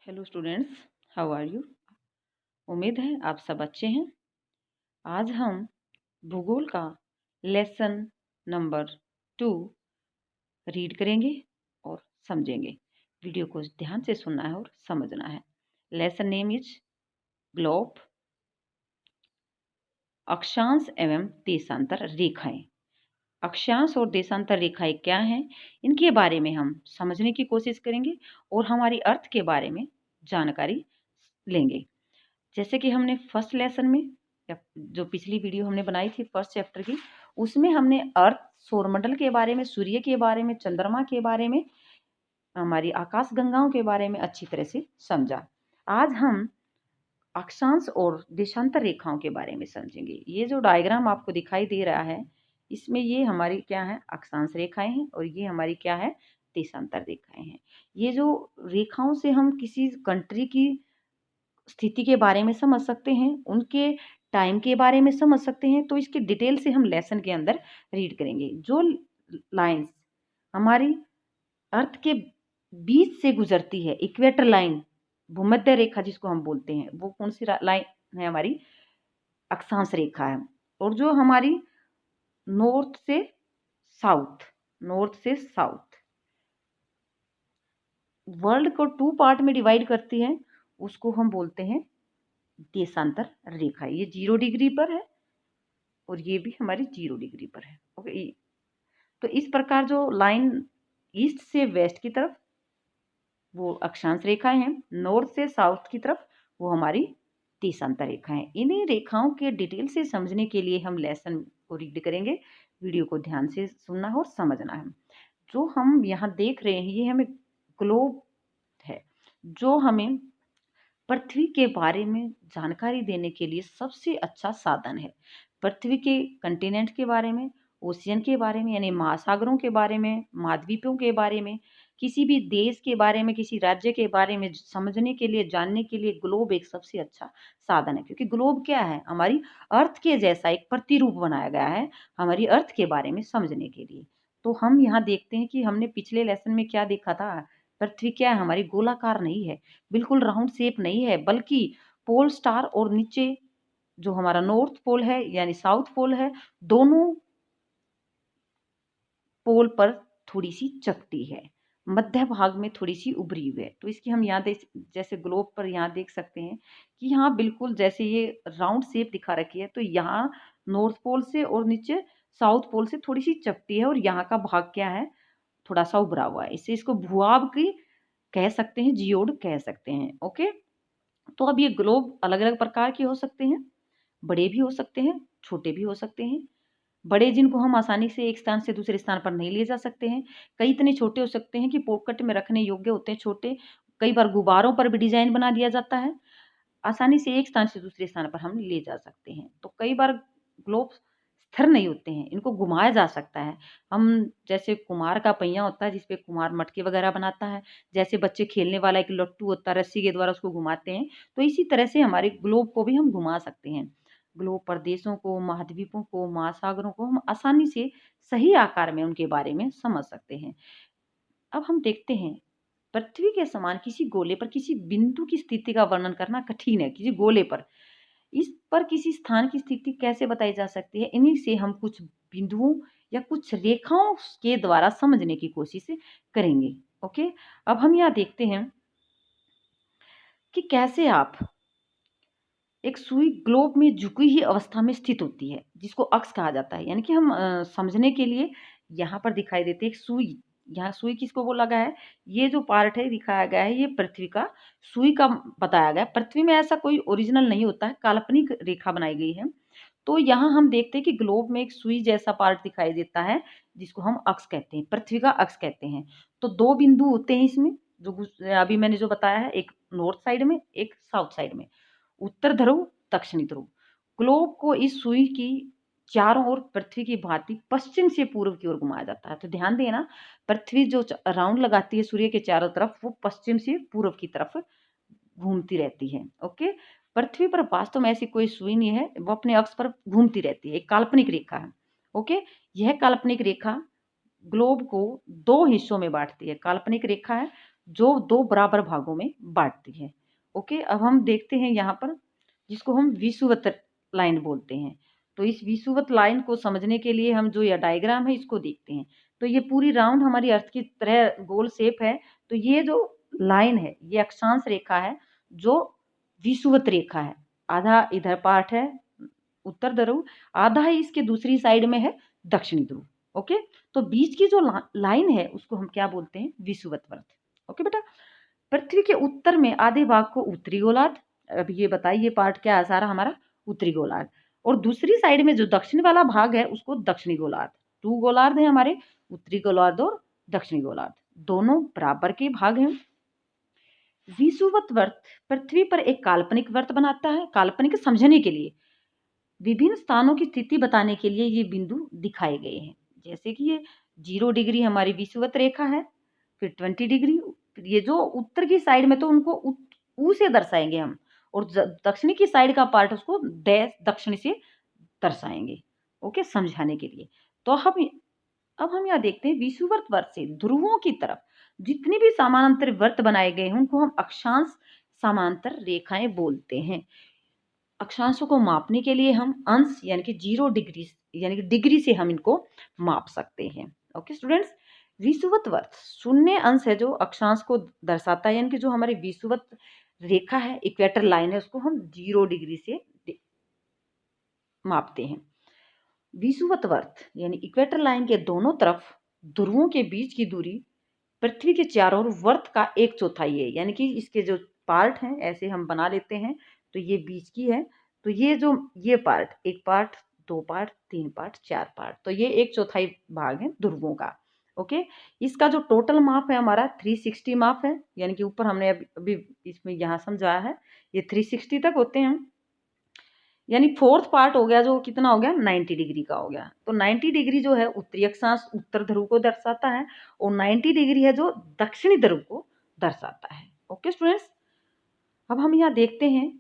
Hello students, how are you. उम्मीद है आप सब अच्छे हैं। आज हम भूगोल का लेसन नंबर 2 रीड करेंगे और समझेंगे। वीडियो को ध्यान से सुनना है और समझना है। लेसन नेम इज ग्लोब, अक्षांश एवं देशांतर रेखाएं। अक्षांश और देशांतर रेखाएं क्या हैं, इनके बारे में हम समझने की कोशिश करेंगे और हमारी अर्थ के बारे में जानकारी लेंगे। जैसे कि हमने फर्स्ट लेसन में या जो पिछली वीडियो हमने बनाई थी फर्स्ट चैप्टर की, उसमें हमने अर्थ, सौरमंडल के बारे में, सूर्य के बारे में, चंद्रमा के बारे में, हमारी आकाश गंगाओं के बारे में अच्छी तरह से समझा। आज हम अक्षांश और देशांतर रेखाओं के बारे में समझेंगे। ये जो डायग्राम आपको दिखाई दे रहा है, इसमें ये हमारी क्या है, अक्षांश रेखाएं हैं और ये हमारी क्या है, देशांतर रेखाएं हैं। ये जो रेखाओं से हम किसी कंट्री की स्थिति के बारे में समझ सकते हैं, उनके टाइम के बारे में समझ सकते हैं। तो इसकी डिटेल से हम लेसन के अंदर रीड करेंगे। जो लाइंस हमारी अर्थ के बीच से गुजरती है, इक्वेटर लाइन, भूमध्य रेखा जिसको हम बोलते हैं, वो कौन सी लाइन है, हमारी अक्षांश रेखा है। और जो हमारी नॉर्थ से साउथ वर्ल्ड को 2 पार्ट में डिवाइड करती है, उसको हम बोलते हैं देशांतर रेखा। ये 0 डिग्री पर है और ये भी हमारी 0 डिग्री पर है। ओके, तो इस प्रकार जो लाइन ईस्ट से वेस्ट की तरफ वो अक्षांश रेखाएं हैं, नॉर्थ से साउथ की तरफ वो हमारी देशांतर रेखाएं। इन्हीं रेखाओं के डिटेल से समझने के लिए हम लेसन को रीड करेंगे। वीडियो को ध्यान से सुनना है और समझना है। जो हम यहाँ देख रहे हैं, ये हमें ग्लोब है, जो हमें पृथ्वी के बारे में जानकारी देने के लिए सबसे अच्छा साधन है। पृथ्वी के कंटिनेंट के बारे में, ओशियन के बारे में, यानी महासागरों के बारे में, महाद्वीपों के बारे में, किसी भी देश के बारे में, किसी राज्य के बारे में समझने के लिए, जानने के लिए ग्लोब एक सबसे अच्छा साधन है। क्योंकि ग्लोब क्या है, हमारी अर्थ के जैसा एक प्रतिरूप बनाया गया है हमारी अर्थ के बारे में समझने के लिए। तो हम यहाँ देखते हैं कि हमने पिछले लेसन में क्या देखा था, पृथ्वी क्या है, हमारी गोलाकार नहीं है, बिल्कुल राउंड शेप नहीं है, बल्कि पोल स्टार और नीचे जो हमारा नॉर्थ पोल है यानी साउथ पोल है, दोनों पोल पर थोड़ी सी चपटी है, मध्य भाग में थोड़ी सी उभरी हुई है। तो इसकी हम यहाँ देख, जैसे ग्लोब पर यहाँ देख सकते हैं कि यहाँ बिल्कुल जैसे ये राउंड शेप दिखा रखी है, तो यहाँ नॉर्थ पोल से और नीचे साउथ पोल से थोड़ी सी चपटी है और यहाँ का भाग क्या है, थोड़ा सा उभरा हुआ है। इससे इसको भूभाग की कह सकते हैं, जियोड कह सकते हैं। ओके, तो अब ये ग्लोब अलग अलग प्रकार के हो सकते हैं, बड़े भी हो सकते हैं, छोटे भी हो सकते हैं। बड़े जिनको हम आसानी से एक स्थान से दूसरे स्थान पर नहीं ले जा सकते हैं, कई इतने छोटे हो सकते हैं कि पॉकेट में रखने योग्य होते हैं, छोटे। कई बार गुब्बारों पर भी डिजाइन बना दिया जाता है, आसानी से एक स्थान से दूसरे स्थान पर हम ले जा सकते हैं। तो कई बार ग्लोब स्थिर नहीं होते हैं, इनको घुमाया जा सकता है। हम जैसे कुम्हार का पहिया होता है जिसपे कुम्हार मटके वगैरह बनाता है, जैसे बच्चे खेलने वाला एक लट्टू होता है, रस्सी के द्वारा उसको घुमाते हैं, तो इसी तरह से हमारे ग्लोब को भी हम घुमा सकते हैं। ग्लोब प्रदेशों को, महाद्वीपों को, महासागरों को हम आसानी से सही आकार में उनके बारे में समझ सकते हैं। अब हम देखते हैं, पृथ्वी के समान किसी गोले पर किसी बिंदु की स्थिति का वर्णन करना कठिन है। किसी गोले पर, इस पर किसी स्थान की स्थिति कैसे बताई जा सकती है, इन्हीं से हम कुछ बिंदुओं या कुछ रेखाओं के द्वारा समझने की कोशिश करेंगे। ओके, अब हम यहाँ देखते हैं कि कैसे आप एक सुई ग्लोब में झुकी हुई अवस्था में स्थित होती है, जिसको अक्ष कहा जाता है। यानी कि हम समझने के लिए यहाँ पर दिखाई देती है एक सुई। यहाँ सुई किसको बोला गया है, ये जो पार्ट है दिखाया गया है, ये पृथ्वी का सुई का बताया गया है। पृथ्वी में ऐसा कोई ओरिजिनल नहीं होता है, काल्पनिक रेखा बनाई गई है। तो यहाँ हम देखते हैं कि ग्लोब में एक सुई जैसा पार्ट दिखाई देता है, जिसको हम अक्ष कहते हैं, पृथ्वी का अक्ष कहते हैं। तो 2 बिंदु होते हैं इसमें, जो अभी मैंने जो बताया है, एक नॉर्थ साइड में, एक साउथ साइड में, उत्तर ध्रुव, दक्षिणी ध्रुव। ग्लोब को इस सुई की चारों ओर पृथ्वी की भांति पश्चिम से पूर्व की ओर घुमाया जाता है। तो ध्यान देना, पृथ्वी जो राउंड लगाती है सूर्य के चारों तरफ, वो पश्चिम से पूर्व की तरफ घूमती रहती है। ओके, पृथ्वी पर वास्तव में ऐसी कोई सुई नहीं है, वो अपने अक्ष पर घूमती रहती है, एक काल्पनिक रेखा है। ओके, यह काल्पनिक रेखा ग्लोब को 2 हिस्सों में बांटती है। काल्पनिक रेखा है जो दो बराबर भागों में बांटती है। ओके, अब हम देखते हैं यहाँ पर, जिसको हम विषुवत लाइन बोलते हैं। तो इस विषुवत लाइन को समझने के लिए हम जो यह डायग्राम है इसको देखते हैं। तो ये पूरी राउंड हमारी अर्थ की तरह गोल शेप है। तो ये जो लाइन है ये अक्षांश रेखा है जो विषुवत रेखा है। आधा इधर पार्ट है उत्तर ध्रुव, आधा ही इसके दूसरी साइड में है दक्षिणी ध्रुव। ओके, तो बीच की जो लाइन है उसको हम क्या बोलते हैं? विषुवत वर्त। ओके बेटा, पृथ्वी के उत्तर में आधे भाग को उत्तरी गोलार्ध, अब ये बताइए पार्ट क्या है सारा हमारा? उत्तरी गोलार्ध। और दूसरी साइड में जो दक्षिण वाला भाग है उसको दक्षिणी गोलार्ध। 2 गोलार्ध है हमारे, उत्तरी गोलार्ध और दक्षिणी गोलार्ध, दोनों बराबर के भाग हैं। विषुवत वर्त पृथ्वी पर एक काल्पनिक वर्त बनाता है। काल्पनिक समझने के लिए विभिन्न स्थानों की स्थिति बताने के लिए ये बिंदु दिखाए गए हैं। जैसे कि ये 0 डिग्री हमारी विषुवत रेखा है, फिर 20 डिग्री, ये जो उत्तर की साइड में तो उनको ऊ से दर्शाएंगे हम, और दक्षिणी की साइड का पार्ट उसको डैश दक्षिण से दर्शाएंगे। ओके, समझाने के लिए। तो अब हम यहाँ देखते हैं विषुवत वर्त से ध्रुवों की तरफ जितने भी समानांतर वर्त बनाए गए हैं उनको हम अक्षांश समांतर रेखाएं बोलते हैं। अक्षांशों को मापने के लिए हम अंश यानी कि 0 डिग्री यानी कि डिग्री से हम इनको माप सकते हैं। ओके स्टूडेंट्स, विषुवत वर्त शून्य अंश है जो अक्षांश को दर्शाता है, यानी कि जो हमारी विषुवत रेखा है, इक्वेटर लाइन है, उसको हम 0 डिग्री से मापते हैं। विषुवत वर्त यानी इक्वेटर लाइन के दोनों तरफ ध्रुवों के बीच की दूरी पृथ्वी के चारों ओर वर्त का 1/4 है, यानी कि इसके जो पार्ट हैं ऐसे हम बना लेते हैं। तो ये बीच की है, तो ये पार्ट, एक पार्ट, 2 पार्ट, 3 पार्ट, 4 पार्ट, तो ये 1/4 भाग है ध्रुवों का। ओके, इसका जो टोटल माप है हमारा 360 माप है, यानी कि ऊपर हमने अभी इसमें यहाँ समझाया है, ये 360 तक होते हैं। यानी 4th पार्ट हो गया जो कितना हो गया? 90 डिग्री का हो गया। तो 90 डिग्री जो है उत्तरी अक्षांश उत्तर ध्रुव को दर्शाता है, और 90 डिग्री है जो दक्षिणी ध्रुव को दर्शाता है। ओके स्टूडेंट्स, अब हम यहाँ देखते हैं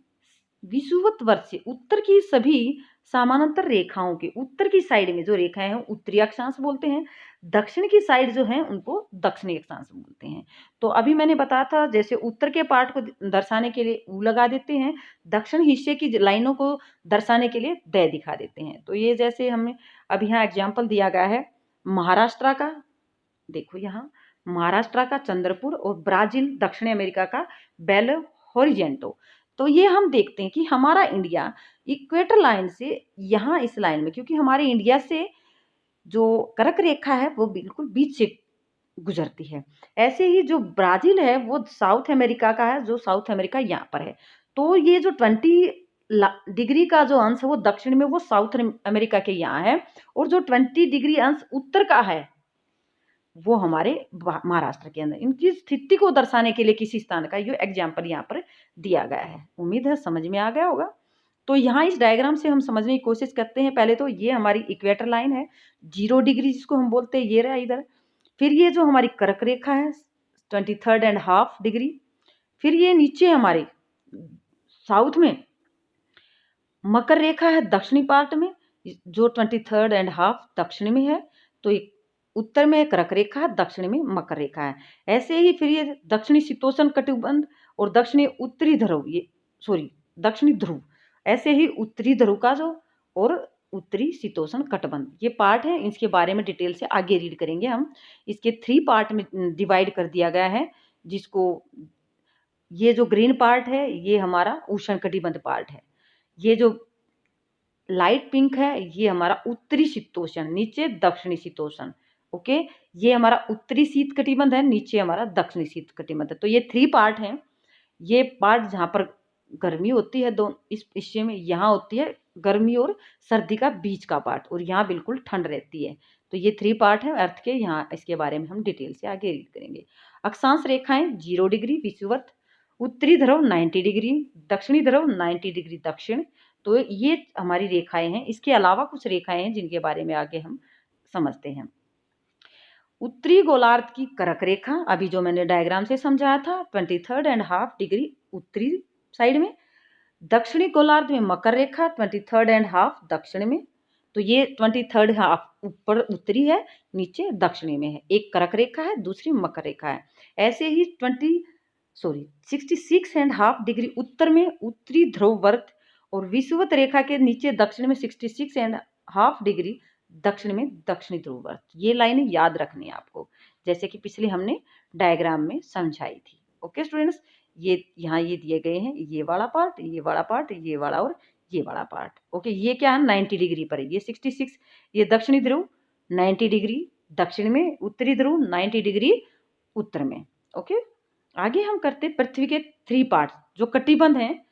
विषुवत वर्त से उत्तर की सभी समानांतर रेखाओं के उत्तर की साइड में जो रेखाएं हैं उत्तरी अक्षांश बोलते हैं, दक्षिण की साइड जो है उनको दक्षिणी अक्षांश बोलते हैं। तो अभी मैंने बताया था जैसे उत्तर के पार्ट को दर्शाने के लिए ऊ लगा देते हैं, दक्षिण हिस्से की लाइनों को दर्शाने के लिए द दिखा देते हैं। तो ये जैसे हमें अभी यहाँ एग्जाम्पल दिया गया है महाराष्ट्र का, देखो यहाँ महाराष्ट्र का चंद्रपुर और ब्राजील दक्षिण अमेरिका का बेलो होरिजेंटो। तो ये हम देखते हैं कि हमारा इंडिया इक्वेटर लाइन से यहाँ इस लाइन में, क्योंकि हमारे इंडिया से जो कर्क रेखा है वो बिल्कुल बीच से गुजरती है। ऐसे ही जो ब्राजील है वो साउथ अमेरिका का है, जो साउथ अमेरिका यहाँ पर है। तो ये जो 20 डिग्री का जो अंश है वो दक्षिण में, वो साउथ अमेरिका के यहाँ है, और जो 20 डिग्री अंश उत्तर का है वो हमारे महाराष्ट्र के अंदर। इनकी स्थिति को दर्शाने के लिए किसी स्थान का ये एग्जाम्पल यहाँ पर दिया गया है। उम्मीद है समझ में आ गया होगा। तो यहाँ इस डायग्राम से हम समझने की कोशिश करते हैं। पहले तो ये हमारी इक्वेटर लाइन है 0 डिग्री जिसको हम बोलते हैं, ये रहा इधर। फिर ये जो हमारी कर्क रेखा है 23.5 डिग्री। फिर ये नीचे हमारे साउथ में मकर रेखा है दक्षिणी पार्ट में, जो 23.5 दक्षिण में है। तो उत्तर में कर्क रेखा है, दक्षिण में मकर रेखा है। ऐसे ही फिर ये दक्षिणी शीतोष्ण कटिबंध और दक्षिणी उत्तरी ध्रुव, ये सॉरी दक्षिणी ध्रुव, ऐसे ही उत्तरी ध्रुव का जो और उत्तरी शीतोष्ण कटिबंध, ये पार्ट है। इसके बारे में डिटेल से आगे रीड करेंगे हम। इसके 3 पार्ट में डिवाइड कर दिया गया है, जिसको ये जो ग्रीन पार्ट है ये हमारा उष्ण कटिबंध पार्ट है, ये जो लाइट पिंक है ये हमारा उत्तरी शीतोष्ण, नीचे दक्षिणी शीतोष्ण। ओके, ये हमारा उत्तरी शीत कटिबंध है, नीचे हमारा दक्षिणी शीत कटिबंध है। तो ये 3 पार्ट हैं। ये पार्ट जहाँ पर गर्मी होती है दो इस हिस्से में, यहाँ होती है गर्मी और सर्दी का बीच का पार्ट, और यहाँ बिल्कुल ठंड रहती है। तो ये 3 पार्ट है अर्थ के। यहाँ इसके बारे में हम डिटेल से आगे रीड करेंगे। अक्षांश रेखाएं 0 डिग्री विषुवत, उत्तरी ध्रुव 90 डिग्री, दक्षिणी ध्रुव 90 डिग्री दक्षिण। तो ये हमारी रेखाएं हैं। इसके अलावा कुछ रेखाएं हैं जिनके बारे में आगे हम समझते हैं। उत्तरी गोलार्ध की कर्क रेखा, अभी जो मैंने डायग्राम से समझाया था, 23.5 डिग्री उत्तरी साइड में। दक्षिणी गोलार्ध में मकर रेखा 23.5 दक्षिण में। तो ये 23rd हाफ ऊपर उत्तरी है, नीचे दक्षिणी में है। एक कर्क रेखा है, दूसरी मकर रेखा है। ऐसे ही 66.5 डिग्री उत्तर में उत्तरी ध्रुव वर्त और विषुवत रेखा के नीचे दक्षिण में 66.5 डिग्री दक्षिण में दक्षिणी ध्रुव वर्त। ये लाइनें याद रखनी है आपको, जैसे कि पिछले हमने डायग्राम में समझाई थी। ओके स्टूडेंट्स, ये यहाँ ये दिए गए हैं, ये वाला पार्ट, ये वाला पार्ट, ये वाला और ये वाला पार्ट। ओके, ये क्या है 90 डिग्री पर है, ये 66, ये दक्षिणी ध्रुव 90 डिग्री दक्षिण में, उत्तरी ध्रुव 90 डिग्री उत्तर में। ओके, आगे हम करते पृथ्वी के 3 पार्ट जो कटिबंध हैं,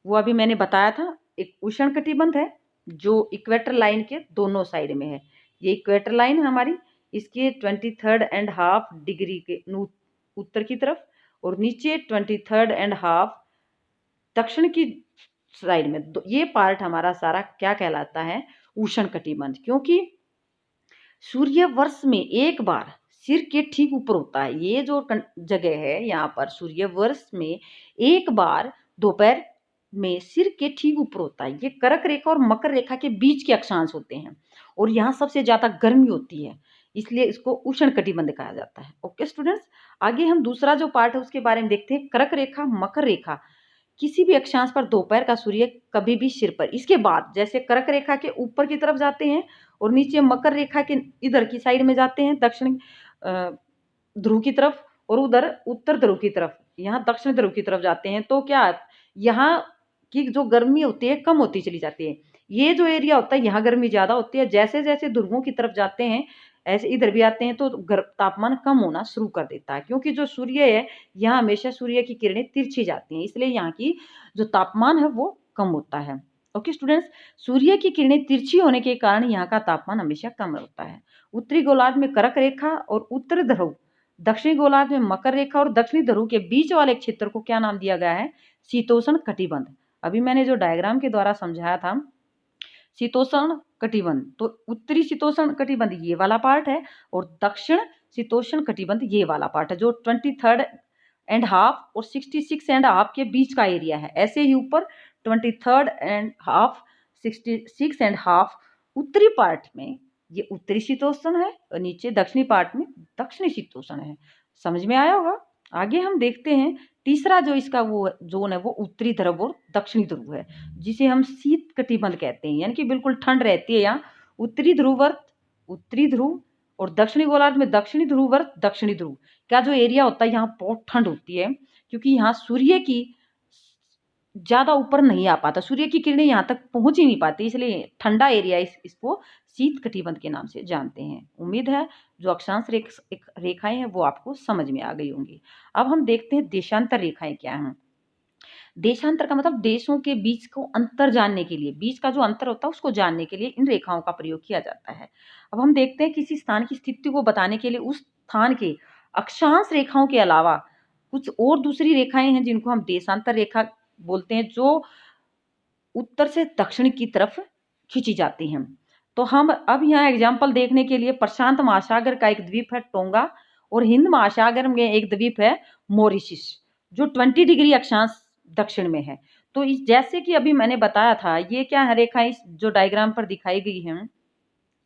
वो अभी मैंने बताया था। एक उष्ण कटिबंध है जो इक्वेटर लाइन के दोनों साइड में है। ये इक्वेटर लाइन है हमारी, इसके 23.5 डिग्री के उत्तर की तरफ और नीचे 23.5 दक्षिण की साइड में। ये पार्ट हमारा सारा क्या कहलाता है, उष्ण कटिबंध, क्योंकि सूर्य वर्ष में एक बार सिर के ठीक ऊपर होता है। ये जो जगह है यहाँ पर सूर्य वर्ष में एक बार दोपहर में सिर के ठीक ऊपर होता है। ये कर्क रेखा और मकर रेखा के बीच के अक्षांश होते हैं और यहाँ सबसे ज्यादा गर्मी होती है, इसलिए इसको उष्ण कटिबंध कहा जाता है। ओके स्टूडेंट्स, आगे हम दूसरा जो पार्ट है उसके बारे में देखते हैं। कर्क रेखा मकर रेखा किसी भी अक्षांश पर दोपहर का सूर्य कभी भी सिर पर, इसके बाद जैसे कर्क रेखा के ऊपर की तरफ जाते हैं और नीचे मकर रेखा के इधर की साइड में जाते हैं दक्षिण ध्रुव की तरफ, और उधर उत्तर ध्रुव की तरफ, यहाँ दक्षिण ध्रुव की तरफ जाते हैं, तो क्या यहाँ की जो गर्मी होती है कम होती चली जाती है। ये जो एरिया होता है यहाँ गर्मी ज्यादा होती है। जैसे जैसे ध्रुवों की तरफ जाते हैं ऐसे इधर भी आते हैं तो तापमान कम होना शुरू कर देता है, क्योंकि जो सूर्य है यहाँ हमेशा सूर्य की किरणें तिरछी जाती हैं, इसलिए यहाँ की जो तापमान है वो कम होता है। ओके स्टूडेंट्स, सूर्य की किरणें तिरछी होने के कारण यहाँ का तापमान हमेशा कम होता है। उत्तरी गोलार्ध में कर्क रेखा और उत्तर ध्रुव, दक्षिणी गोलार्ध में मकर रेखा और दक्षिणी ध्रुव के बीच वाले क्षेत्र को क्या नाम दिया गया है, शीतोष्ण कटिबंध। अभी मैंने जो डायग्राम के द्वारा समझाया था शीतोष्ण कटिबंध, तो उत्तरी शीतोष्ण कटिबंध ये वाला पार्ट है और दक्षिण शीतोष्ण कटिबंध ये वाला पार्ट है, जो 23.5 और 66.5 के बीच का एरिया है। ऐसे ही ऊपर 23.5 66.5 उत्तरी पार्ट में ये उत्तरी शीतोष्ण है और नीचे दक्षिणी पार्ट में दक्षिणी शीतोष्ण है। समझ में आया होगा। आगे हम देखते हैं तीसरा जो इसका वो जोन है वो उत्तरी ध्रुव और दक्षिणी ध्रुव है, जिसे हम शीत कटिबंध कहते हैं, यानी कि बिल्कुल ठंड रहती है यहाँ। उत्तरी ध्रुवर्त उत्तरी ध्रुव और दक्षिणी गोलार्ध में दक्षिणी ध्रुवर्त दक्षिणी ध्रुव का जो एरिया होता है यहाँ बहुत ठंड होती है, क्योंकि यहाँ सूर्य की ज्यादा ऊपर नहीं आ पाता, सूर्य की किरणें यहाँ तक पहुंच ही नहीं पाती, इसलिए ठंडा एरिया इसको शीत कटिबंध के नाम से जानते हैं। उम्मीद है जो अक्षांश रेखाएं हैं वो आपको समझ में आ गई होंगी। अब हम देखते हैं देशांतर रेखाएं क्या हैं। देशांतर का मतलब देशों के बीच को अंतर जानने के लिए, बीच का जो अंतर होता है उसको जानने के लिए इन रेखाओं का प्रयोग किया जाता है। अब हम देखते हैं किसी स्थान की स्थिति को बताने के लिए उस स्थान के अक्षांश रेखाओं के अलावा कुछ और दूसरी रेखाएं हैं जिनको हम देशांतर रेखा बोलते हैं, जो उत्तर से दक्षिण की तरफ खींची जाती हैं। तो हम अब यहाँ एग्जाम्पल देखने के लिए प्रशांत महासागर का एक द्वीप है टोंगा और हिंद महासागर में एक द्वीप है मॉरिशस, जो 20 डिग्री अक्षांश दक्षिण में है। तो इस जैसे कि अभी मैंने बताया था, ये क्या है रेखा इस जो डायग्राम पर दिखाई गई है,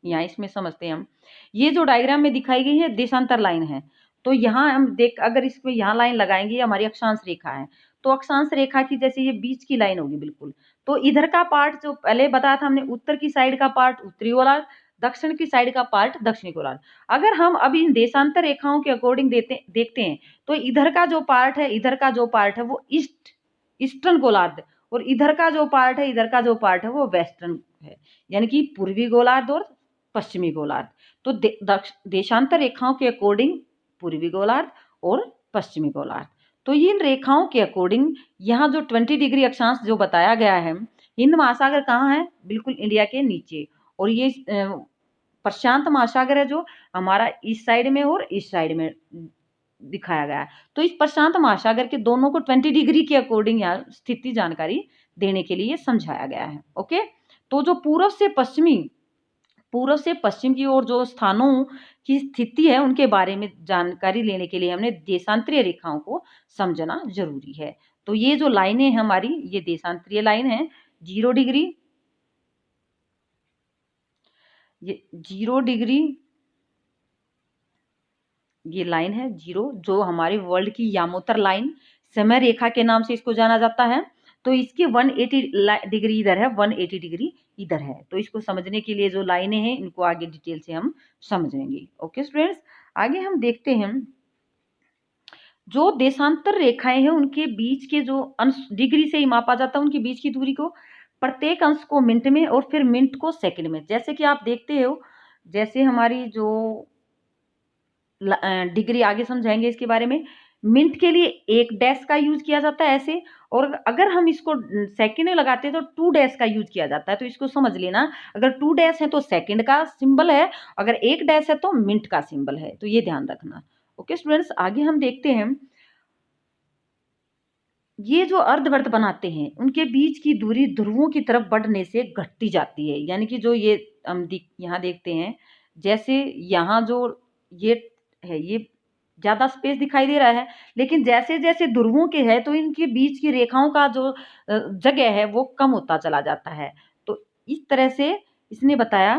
यहाँ इसमें समझते हैं हम। ये जो डायग्राम में दिखाई गई है देशांतर लाइन है, तो यहाँ हम देख अगर इसमें यहाँ लाइन लगाएंगे हमारी अक्षांश रेखा है, तो अक्षांश रेखा की जैसे ये बीच की लाइन होगी बिल्कुल, तो इधर का पार्ट जो पहले बताया था हमने, उत्तर की साइड का पार्ट उत्तरी गोलार्ध, दक्षिण की साइड का पार्ट दक्षिणी गोलार्ध। अगर हम अभी इन देशांतर रेखाओं के अकॉर्डिंग देखते हैं तो इधर का जो पार्ट है, इधर का जो पार्ट है वो ईस्टर्न गोलार्ध, और इधर का जो पार्ट है, इधर का जो पार्ट है वो वेस्टर्न है, यानी कि पूर्वी गोलार्ध और पश्चिमी गोलार्ध। तो देशांतर रेखाओं के अकॉर्डिंग पूर्वी गोलार्ध और पश्चिमी गोलार्ध। तो इन रेखाओं के अकॉर्डिंग यहाँ जो 20 डिग्री अक्षांश जो बताया गया है, हिंद महासागर कहाँ है, बिल्कुल इंडिया के नीचे, और ये प्रशांत महासागर है जो हमारा इस साइड में और इस साइड में दिखाया गया है। तो इस प्रशांत महासागर के दोनों को 20 डिग्री के अकॉर्डिंग यहाँ स्थिति जानकारी देने के लिए समझाया गया है। ओके, तो जो पूर्व से पश्चिम की ओर जो स्थानों की स्थिति है उनके बारे में जानकारी लेने के लिए हमने देशांतरीय रेखाओं को समझना जरूरी है। तो ये जो लाइनें हैं हमारी, ये देशांतरीय लाइन है। 0 डिग्री ये 0 डिग्री, ये लाइन है 0, जो हमारे वर्ल्ड की यामोत्तर लाइन, समय रेखा के नाम से इसको जाना जाता है। तो इसके 180 डिग्री इधर है, 180 डिग्री इधर है। तो इसको समझने के लिए जो लाइनें हैं इनको आगे डिटेल से हम समझेंगे। ओके स्टूडेंट्स, आगे हम देखते हैं जो देशांतर रेखाएं हैं उनके बीच के जो अंश डिग्री से ही मापा जाता है, उनके बीच की दूरी को, प्रत्येक अंश को मिनट में और फिर मिनट को सेकंड में। जैसे कि आप देखते हो, जैसे हमारी जो डिग्री, आगे समझाएंगे इसके बारे में, मिनट के लिए 1 डैश का यूज किया जाता है ऐसे, और अगर हम इसको सेकंड में लगाते हैं तो 2 डैश का यूज किया जाता है। तो इसको समझ लेना, अगर 2 डैश है तो सेकंड का सिंबल है, अगर 1 डैश है तो मिनट का सिंबल है। तो ये ध्यान रखना। ओके स्टूडेंट्स, आगे हम देखते हैं ये जो अर्धवृत्त बनाते हैं उनके बीच की दूरी ध्रुवों की तरफ बढ़ने से घटती जाती है। यानी कि जो ये हम यहाँ देखते हैं, जैसे यहाँ जो ये है, ये ज्यादा स्पेस दिखाई दे रहा है, लेकिन जैसे जैसे ध्रुवों के है तो इनके बीच की रेखाओं का जो जगह है वो कम होता चला जाता है। तो इस तरह से इसने बताया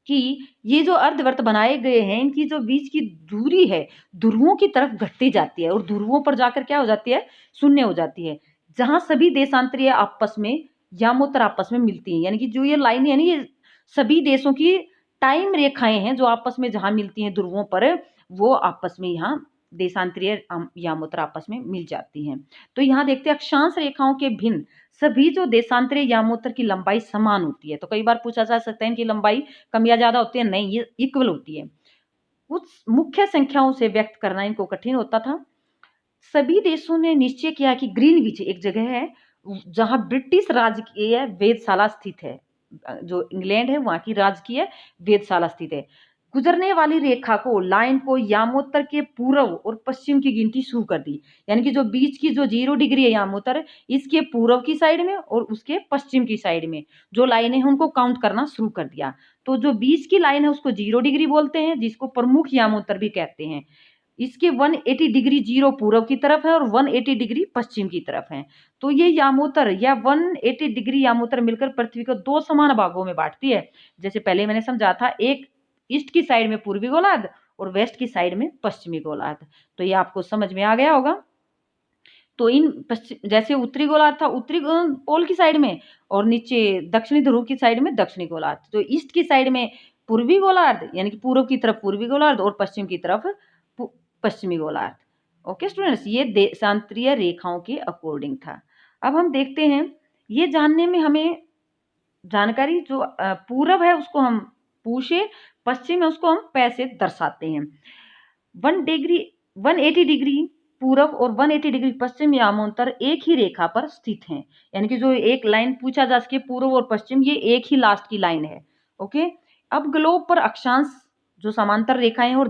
कि ये जो अर्धवृत्त बनाए गए हैं इनकी जो बीच की दूरी है ध्रुवों की तरफ घटती जाती है, और ध्रुवों पर जाकर क्या हो जाती है, शून्य हो जाती है, जहां सभी देशांतरीय आपस में यामोत्तर आपस में मिलती हैं। यानी कि जो ये लाइन है ना, ये सभी देशों की टाइम रेखाएं हैं जो आपस में जहां मिलती हैं ध्रुवों पर, वो आपस में यहाँ देशांतरीय यामोत्तर आपस में मिल जाती हैं। तो यहाँ देखते हैं अक्षांश रेखाओं के भिन्न सभी जो देशांतरीय यामोत्तर की लंबाई समान होती है। तो कई बार पूछा जा सकता है इनकी लंबाई कम या ज्यादा होती है, नहीं, ये इक्वल होती है। कुछ मुख्य संख्याओं से व्यक्त करना इनको कठिन होता था। सभी देशों ने निश्चय किया कि ग्रीनविच एक जगह है जहां ब्रिटिश राजकीय वेधशाला स्थित है, जो इंग्लैंड है वहां की राजकीय वेधशाला स्थित है। गुजरने वाली रेखा को, लाइन को यामोत्तर के पूर्व और पश्चिम की गिनती शुरू कर दी। यानी कि जो बीच की जो 0 डिग्री है यामोत्तर, इसके पूर्व की साइड में और उसके पश्चिम की साइड में जो लाइन है उनको काउंट करना शुरू कर दिया। तो जो बीच की लाइन है उसको 0 डिग्री बोलते हैं, जिसको प्रमुख यामोत्तर भी कहते हैं। इसके 180 डिग्री 0 पूर्व की तरफ है और 180 डिग्री पश्चिम की तरफ है। तो ये यामोत्तर या 180 डिग्री यामोत्तर मिलकर पृथ्वी को 2 समान भागों में बांटती है। जैसे पहले मैंने समझा था, एक ईस्ट की साइड में पूर्वी गोलार्ध और वेस्ट की साइड में पश्चिमी गोलार्ध। तो ये आपको समझ में आ गया होगा। तो इन पश्चिम, जैसे उत्तरी गोलार्ध था उत्तरी पोल की साइड में, और नीचे दक्षिणी ध्रुव की साइड में दक्षिणी गोलार्ध। तो ईस्ट की साइड में पूर्वी गोलार्ध यानी कि पूर्व की तरफ पूर्वी गोलार्ध और पश्चिम की तरफ पश्चिमी गोलार्ध। ओके स्टूडेंट्स, ये देशांतरीय रेखाओं के अकॉर्डिंग था। अब हम देखते हैं, ये जानने में हमें जानकारी जो पूरब है उसको हम पूछे, पश्चिम है उसको हम पैसे दर्शाते हैं। 180 डिग्री पूरब और 180 डिग्री पश्चिम यामोत्तर एक ही रेखा पर स्थित हैं। यानी कि जो एक लाइन पूछा जा सके पूर्व और पश्चिम, ये एक ही लास्ट की लाइन है। ओके, अब ग्लोब पर अक्षांश जो समांतर रेखाएं और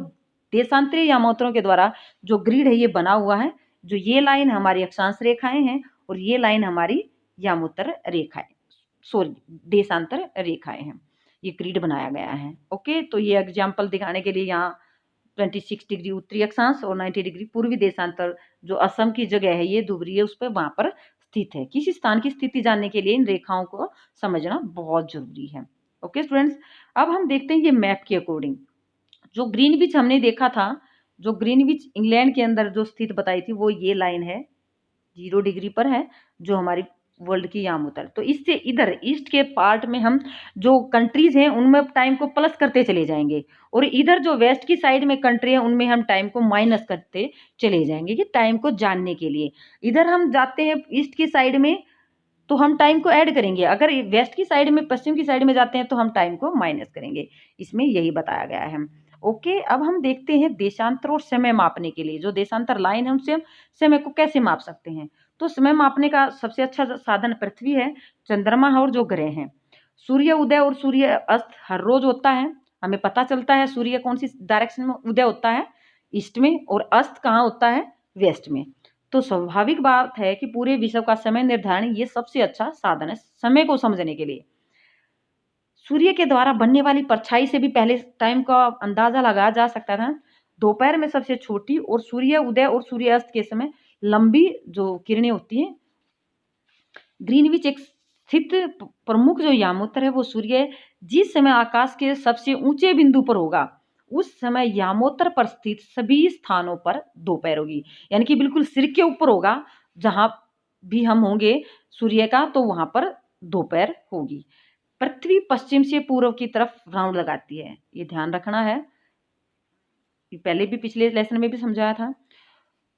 देशांतरीय यामोत्तरों के द्वारा जो ग्रिड है ये बना हुआ है। जो ये लाइन हमारी अक्षांश रेखाएं हैं और ये लाइन हमारी यामोत्तर रेखाएं, सॉरी देशांतर रेखाएं हैं। ये ग्रिड बनाया गया है। ओके, तो ये एग्जाम्पल दिखाने के लिए यहाँ 26 डिग्री उत्तरी अक्षांश और 90 डिग्री पूर्वी देशांतर, जो असम की जगह है ये धुबरी है उस पर वहां पर स्थित है। किसी स्थान की स्थिति जानने के लिए इन रेखाओं को समझना बहुत जरूरी है। ओके स्टूडेंट्स, अब हम देखते हैं ये मैप के अकॉर्डिंग। जो ग्रीनविच हमने देखा था, जो ग्रीनविच इंग्लैंड के अंदर जो स्थित बताई थी, वो ये लाइन है 0 डिग्री पर है, जो हमारी वर्ल्ड की यामोत्तर। तो इससे इधर ईस्ट के पार्ट में हम जो कंट्रीज हैं उनमें टाइम को प्लस करते चले जाएंगे, और इधर जो वेस्ट की साइड में कंट्री है उनमें हम टाइम को माइनस करते चले जाएंगे, कि टाइम को जानने के लिए। इधर हम जाते हैं ईस्ट की साइड में तो हम टाइम को ऐड करेंगे, अगर वेस्ट की साइड में पश्चिम की साइड में जाते हैं तो हम टाइम को माइनस करेंगे। इसमें यही बताया गया है। ओके, अब हम देखते हैं देशांतर और समय मापने के लिए जो देशांतर लाइन है उनसे हम समय को कैसे माप सकते हैं। तो समय मापने का सबसे अच्छा साधन पृथ्वी है, चंद्रमा है और जो ग्रह हैं। सूर्य उदय और सूर्य अस्त हर रोज होता है, हमें पता चलता है सूर्य कौन सी डायरेक्शन में उदय होता है, ईस्ट में, और अस्त कहाँ होता है, वेस्ट में। तो स्वाभाविक बात है कि पूरे विश्व का समय निर्धारण ये सबसे अच्छा साधन है समय को समझने के लिए। सूर्य के द्वारा बनने वाली परछाई से भी पहले टाइम का अंदाजा लगाया जा सकता था। दोपहर में सबसे छोटी और सूर्य उदय और सूर्यास्त के समय लंबी जो किरणें होती हैं। ग्रीनविच एक स्थित प्रमुख जो यामोत्तर है वो सूर्य जिस समय आकाश के सबसे ऊंचे बिंदु पर होगा उस समय यामोत्तर पर स्थित सभी स्थानों पर दोपहर होगी। यानी कि बिल्कुल सिर के ऊपर होगा, जहां भी हम होंगे सूर्य का, तो वहां पर दोपहर होगी। पृथ्वी पश्चिम से पूर्व की तरफ राउंड लगाती है, ये ध्यान रखना है, पहले भी पिछले लेसन में भी समझाया था।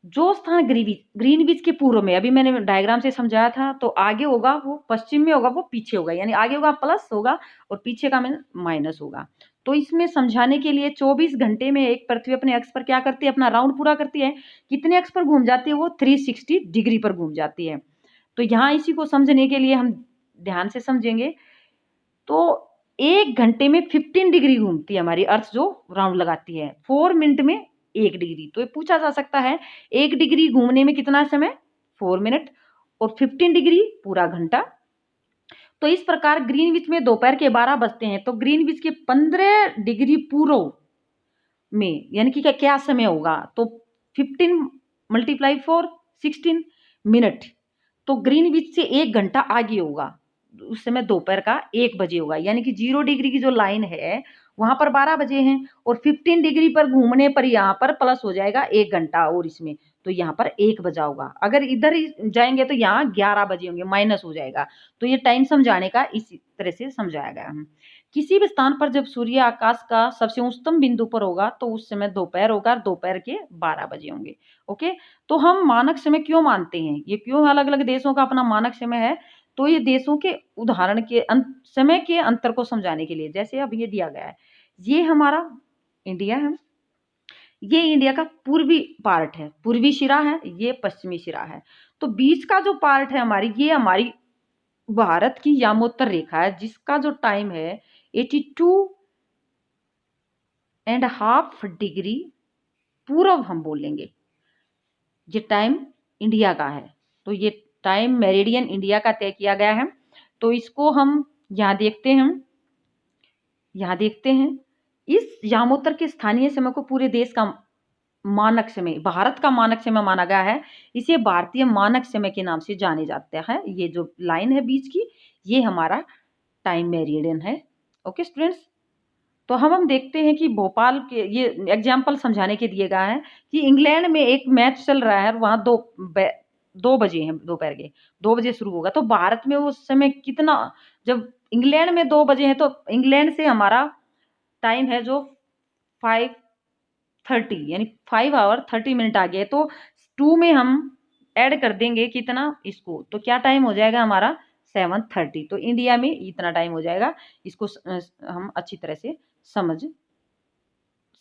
जो स्थान ग्रीनविच के पूर्व में, अभी मैंने डायग्राम से समझाया था, तो आगे होगा वो पश्चिम में होगा, वो पीछे होगा, यानी आगे होगा प्लस होगा और पीछे का माइनस होगा। तो इसमें समझाने के लिए 24 घंटे में एक पृथ्वी अपने अक्ष पर क्या करती है, अपना राउंड पूरा करती है। कितने अक्ष पर घूम जाती है वो? 360 डिग्री पर घूम जाती है। तो यहाँ इसी को समझने के लिए हम ध्यान से समझेंगे। तो 1 घंटे में 15 डिग्री घूमती है हमारी अर्थ, जो राउंड लगाती है। 4 मिनट में 1 डिग्री। तो ये पूछा जा सकता है 1 डिग्री घूमने में कितना समय? 4 मिनट, और 15 डिग्री पूरा घंटा। तो इस प्रकार ग्रीनविच में दोपहर के 12 बजते हैं, तो ग्रीनविच के 15 डिग्री पूर्व में यानी कि क्या समय होगा? तो 15 × 4 16 मिनट। तो ग्रीनविच से 1 घंटा आगे होगा, उस समय दोपहर का 1 बजे होगा। यानी कि 0 डिग्री की जो लाइन है वहां पर 12 बजे हैं, और 15 डिग्री पर घूमने पर यहाँ पर प्लस हो जाएगा 1 घंटा, और इसमें तो यहाँ पर 1 बजा होगा। अगर इधर ही जाएंगे तो यहाँ 11 बजे होंगे, माइनस हो जाएगा। तो ये टाइम समझाने का इसी तरह से समझाया गया है। किसी भी स्थान पर जब सूर्य आकाश का सबसे उच्चतम बिंदु पर होगा तो उस समय दोपहर होगा, दोपहर के 12 बजे होंगे। ओके, तो हम मानक समय क्यों मानते हैं, ये क्यों अलग अलग देशों का अपना मानक समय है? तो ये देशों के उदाहरण के समय के अंतर को समझाने के लिए। जैसे अब ये दिया गया है, ये हमारा इंडिया है, ये इंडिया का पूर्वी पार्ट है, पूर्वी सिरा है, ये पश्चिमी सिरा है। तो बीच का जो पार्ट है हमारी, ये हमारी भारत की यामोत्तर रेखा है, जिसका जो टाइम है 82.5 डिग्री पूर्व हम बोलेंगे, ये टाइम इंडिया का है। तो ये टाइम मेरिडियन इंडिया का तय किया गया है। तो इसको हम यहाँ देखते हैं, इस यामोत्तर के स्थानीय समय को पूरे देश का मानक समय, भारत का मानक समय माना गया है। इसे भारतीय मानक समय के नाम से जाने जाते हैं। ये जो लाइन है बीच की, ये हमारा टाइम मेरिडियन है। ओके स्टूडेंट्स, तो हम देखते हैं कि भोपाल के, ये एग्जाम्पल समझाने के दिए गए हैं कि इंग्लैंड में एक मैच चल रहा है, वहां 2 बजे हैं, दोपहर के 2 बजे शुरू होगा। तो भारत में उस समय कितना, जब इंग्लैंड में 2 बजे हैं, तो इंग्लैंड से हमारा टाइम है जो 5:30, यानी 5 आवर 30 मिनट आ गया। तो 2 में हम ऐड कर देंगे कितना इसको, तो क्या टाइम हो जाएगा हमारा? 7:30। तो इंडिया में इतना टाइम हो जाएगा। इसको हम अच्छी तरह से समझ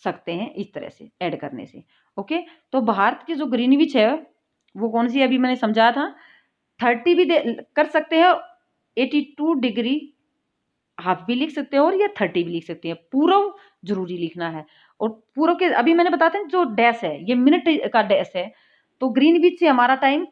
सकते हैं इस तरह से ऐड करने से। ओके, तो भारत की जो ग्रीनविच है वो कौन सी, अभी मैंने समझा था, 30 भी कर सकते हैं, 82 डिग्री हाफ भी लिख सकते हैं, और ये 30 भी लिख सकते हैं। पूर्व जरूरी लिखना है। और पूर्व के अभी मैंने बताते हैं जो डैश है, ये मिनट का डैश है। तो ग्रीनविच से हमारा टाइम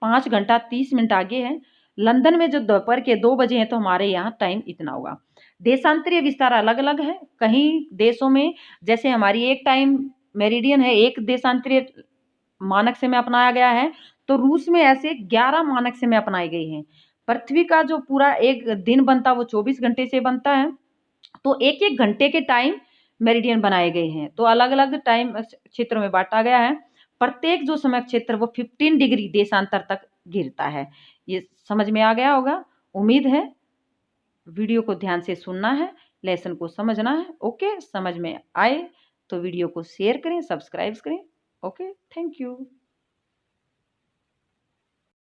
5 घंटा 30 मिनट आगे है। लंदन में जो दोपहर के 2 बजे हैं, तो हमारे यहाँ टाइम इतना होगा। देशांतरीय विस्तार अलग अलग है। कहीं देशों में जैसे हमारी एक टाइम मेरिडियन है, एक देशांतरीय मानक समय अपनाया गया है। तो रूस में ऐसे 11 मानक समय अपनाए गए हैं। पृथ्वी का जो पूरा एक दिन बनता है वो 24 घंटे से बनता है। तो एक एक घंटे के टाइम मेरिडियन बनाए गए हैं। तो अलग अलग टाइम क्षेत्र में बांटा गया है। प्रत्येक जो समय क्षेत्र वो 15 डिग्री देशांतर तक गिरता है। ये समझ में आ गया होगा, उम्मीद है। वीडियो को ध्यान से सुनना है, लेसन को समझना है। ओके, समझ में आए तो वीडियो को शेयर करें, सब्सक्राइब करें। Okay, thank you.